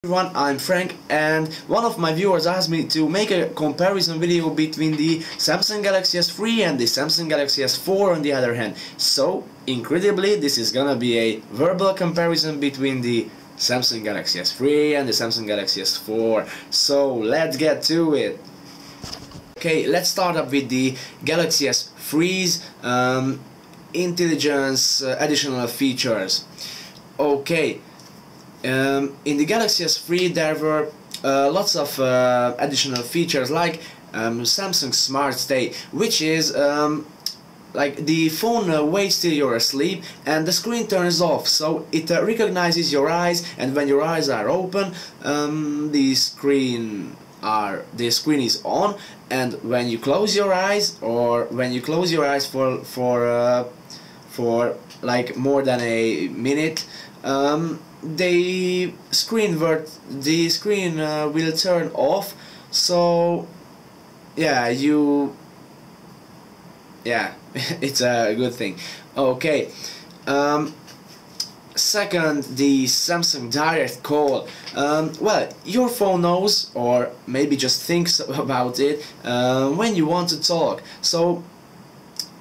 Everyone, I'm Frank, and one of my viewers asked me to make a comparison video between the Samsung Galaxy S3 and the Samsung Galaxy S4 on the other hand. So, incredibly, this is gonna be a verbal comparison between the Samsung Galaxy S3 and the Samsung Galaxy S4. So, let's get to it. Okay, let's start up with the Galaxy S3's intelligence additional features. Okay. In the Galaxy S3 there were lots of additional features like Samsung Smart Stay, which is like the phone waits till you're asleep and the screen turns off, so it recognizes your eyes, and when your eyes are open the screen is on, and when you close your eyes, or when you close your eyes for like more than a minute, the screen will turn off. So yeah, it's a good thing. Okay, second, the Samsung Direct Call. Well, your phone knows, or maybe just thinks about it when you want to talk. So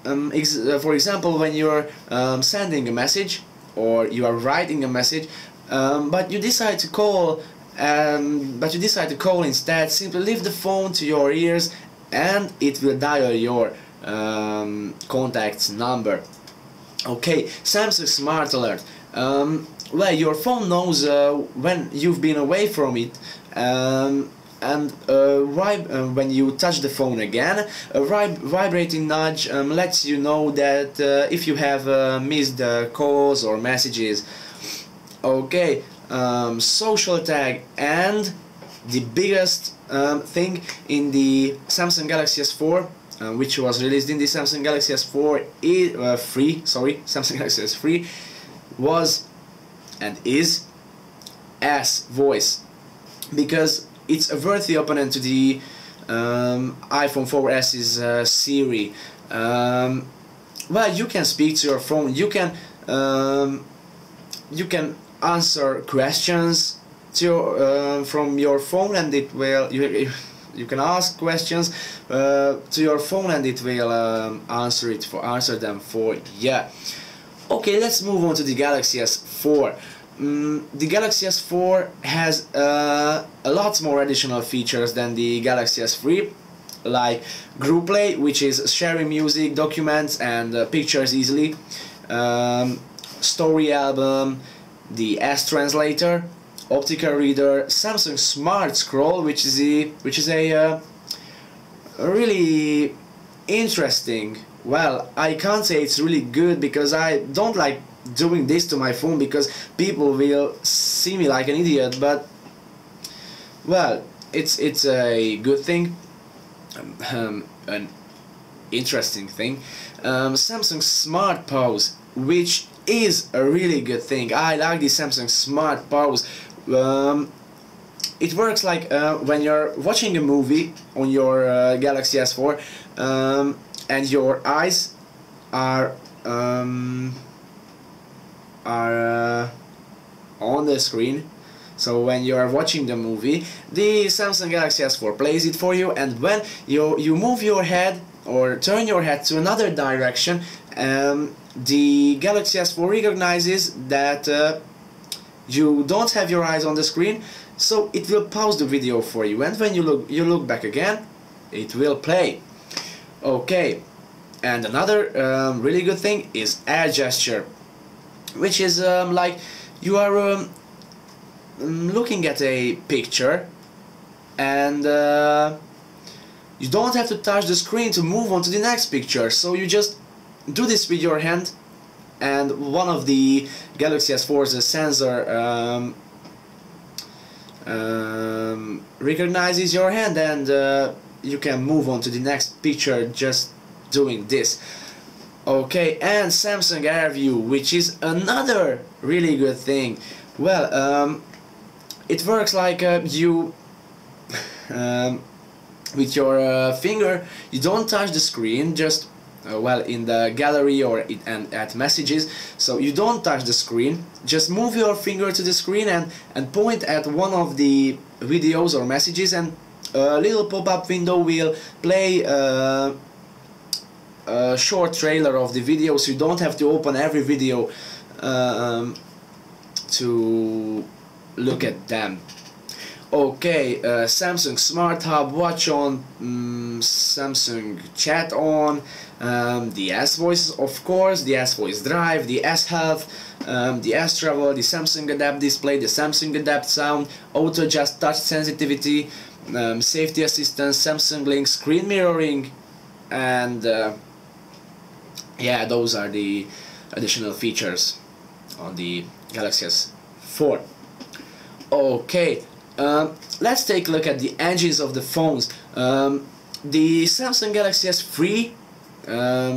for example, when you're sending a message or you are writing a message, but you decide to call instead, simply lift the phone to your ears and it will dial your contact's number. Okay, Samsung Smart Alert. Well, your phone knows when you've been away from it, and when you touch the phone again, a vibrating nudge lets you know that if you have missed calls or messages. Okay, social tag, and the biggest thing in the Samsung Galaxy S4, which was released in the Samsung Galaxy S4 Samsung Galaxy S3, was and is S-Voice, because it's a worthy opponent to the iPhone 4S's Siri. Well, you can speak to your phone. You can answer questions to from your phone, and it will. You can ask questions to your phone, and it will answer them for you. Okay, let's move on to the Galaxy S4. The Galaxy S4 has a lot more additional features than the Galaxy S3, like Group Play, which is sharing music, documents and pictures easily, Story Album, the S Translator, Optical Reader, Samsung Smart Scroll, which is a really interesting. Well, I can't say it's really good, because I don't like doing this to my phone because people will see me like an idiot, but well, it's a good thing, an interesting thing. Samsung Smart Pause, which is a really good thing. I like the Samsung Smart Pause. It works like when you're watching a movie on your Galaxy S4 and your eyes are on the screen. So when you are watching the movie, the Samsung Galaxy S4 plays it for you, and when you move your head or turn your head to another direction, the Galaxy S4 recognizes that you don't have your eyes on the screen, so it will pause the video for you, and when you look back again, it will play. Okay, and another really good thing is air gesture, which is like you are looking at a picture, and you don't have to touch the screen to move on to the next picture, so you just do this with your hand, and one of the Galaxy S4's sensor recognizes your hand, and you can move on to the next picture just doing this. Okay, and Samsung Air View, which is another really good thing. Well, it works like you with your finger, you don't touch the screen, just well, in the gallery or and at messages. So you don't touch the screen, just move your finger to the screen and point at one of the videos or messages, and a little pop-up window will play a short trailer of the video, so you don't have to open every video to look at them. Okay, Samsung Smart Hub, watch on, Samsung Chat on, the S-Voice, of course, the S-Voice Drive, the S-Health, the S-Travel, the Samsung Adapt Display, the Samsung Adapt Sound, Auto Adjust Touch Sensitivity, Safety Assistance, Samsung Link, Screen Mirroring, and yeah, those are the additional features on the Galaxy S4. Okay. Let's take a look at the engines of the phones. The Samsung Galaxy S3,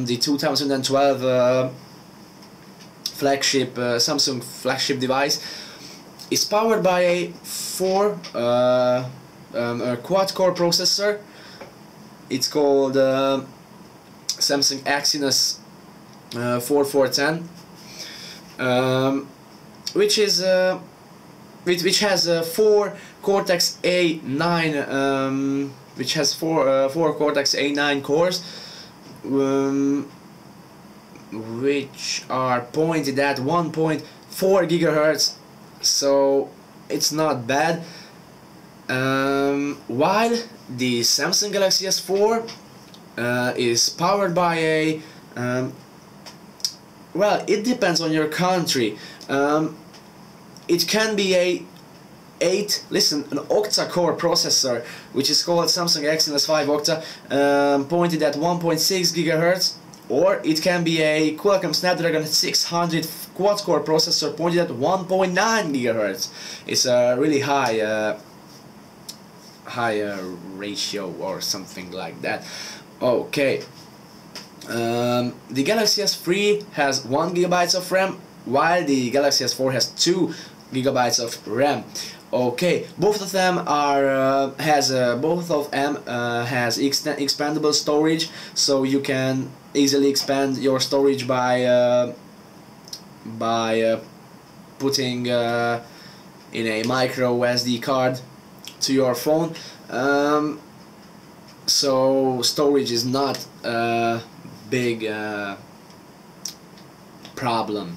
the 2012 flagship Samsung flagship device, is powered by a quad-core processor. It's called Samsung Exynos 4410, which has 4 Cortex A9, which has four Cortex A9 cores, which are pointed at 1.4 GHz, so it's not bad. While the Samsung Galaxy S4 is powered by a well, it depends on your country. It can be an octa-core processor, which is called Samsung Exynos 5 Octa, pointed at 1.6 GHz, or it can be a Qualcomm Snapdragon 600 quad-core processor pointed at 1.9 GHz. It's a really high ratio or something like that. Okay. The Galaxy S3 has 1 GB of RAM, while the Galaxy S4 has 2 GB of RAM. Okay, both of them are has expandable storage, so you can easily expand your storage by putting in a micro SD card to your phone. So storage is not a big problem.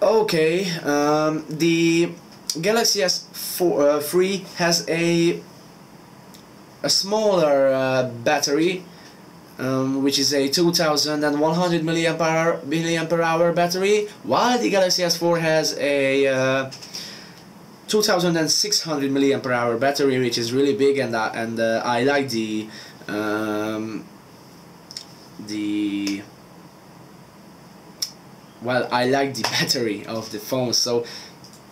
Okay, the Galaxy S3 has a smaller battery, which is a 2100 mAh battery, while the Galaxy S4 has a 2600 mAh battery, which is really big, and I like I like the battery of the phone, so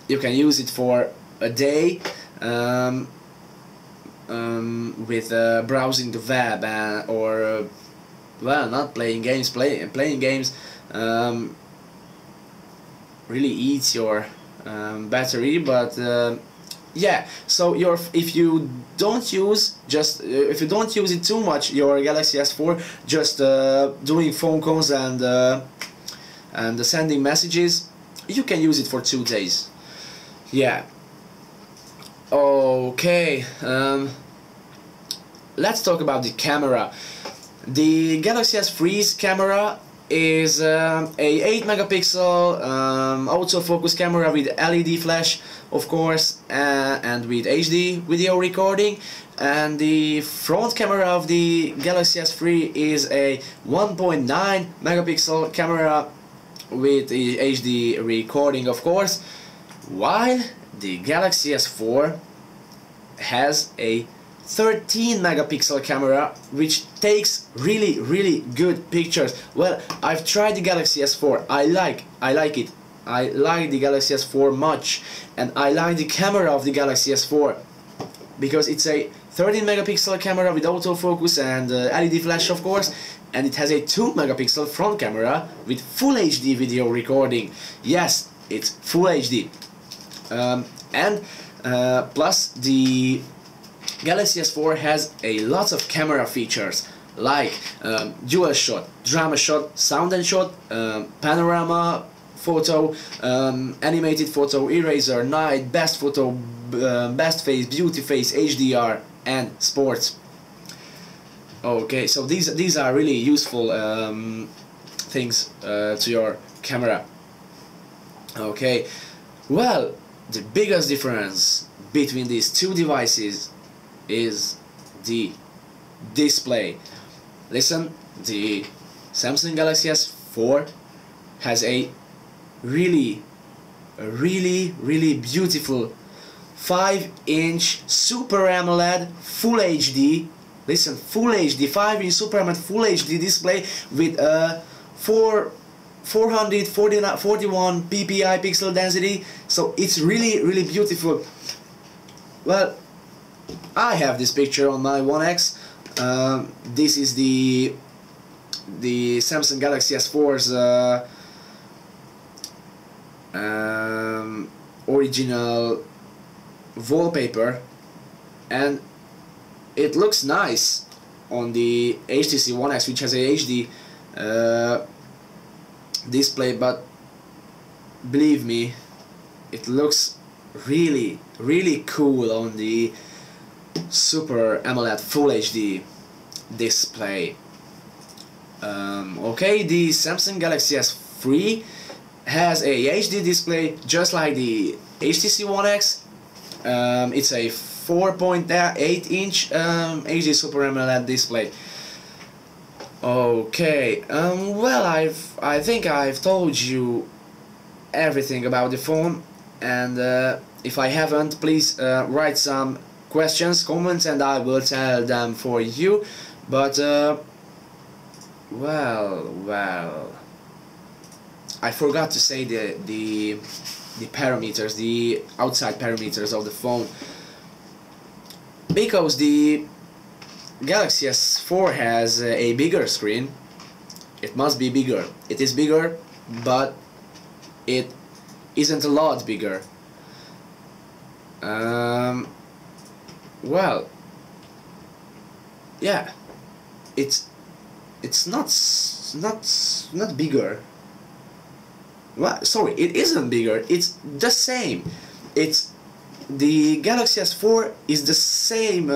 you can use it for a day with browsing the web or well, not playing games. Playing games really eats your battery, but yeah. So if you don't use it too much, your Galaxy S4, just doing phone calls and sending messages, you can use it for 2 days. Yeah. Okay. Let's talk about the camera. The Galaxy S3's camera is a 8 megapixel autofocus camera with LED flash, of course, and with HD video recording. And the front camera of the Galaxy S3 is a 1.9 megapixel camera with the HD recording, of course, while the Galaxy S4 has a 13 megapixel camera, which takes really good pictures. Well, I've tried the Galaxy S4. I like it. I like the Galaxy S4 much, and I like the camera of the Galaxy S4 because it's a 13 megapixel camera with autofocus and LED flash, of course, and it has a 2 megapixel front camera with full HD video recording. Yes, it's full HD. Plus the Galaxy S4 has a lot of camera features, like dual shot, drama shot, sound and shot, panorama photo, animated photo, eraser, night, best photo, best face, beauty face, HDR, and sports. Okay, so these are really useful things to your camera. Okay, well, the biggest difference between these two devices is the display. Listen, the Samsung Galaxy S4 has a really beautiful 5-inch Super AMOLED Full HD. Listen, Full HD, 5-inch Super AMOLED Full HD display with a 441 ppi pixel density. So it's really beautiful. Well, I have this picture on my One X. This is the Samsung Galaxy S4's original wallpaper, and it looks nice on the HTC One X, which has a HD display, but believe me, it looks really cool on the Super AMOLED Full HD display. Okay, the Samsung Galaxy S3 has a HD display just like the HTC One X. It's a 4.8-inch HD Super AMOLED display. Okay, well, I think I've told you everything about the phone, and if I haven't, please write some questions, comments, and I will tell them for you. But well, I forgot to say the parameters, the outside parameters of the phone, because the Galaxy S4 has a bigger screen. It must be bigger. It is bigger, but it isn't a lot bigger. Well, yeah, it's not bigger. Well, sorry, it isn't bigger. It's the same. It's the Galaxy S4 is the same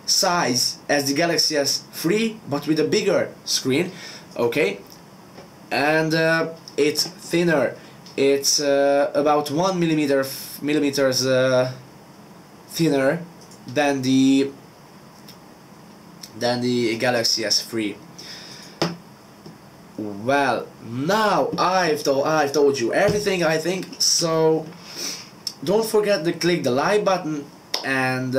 size as the Galaxy S3, but with a bigger screen. Okay, and it's thinner. It's about 1 millimeters thinner than the Galaxy S3. Well, now I've told you everything, I think. So don't forget to click the like button and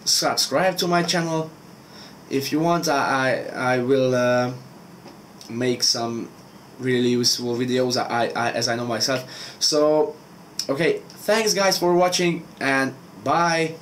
subscribe to my channel. If you want, I will make some really useful videos, as I know myself. So okay, thanks guys for watching, and bye.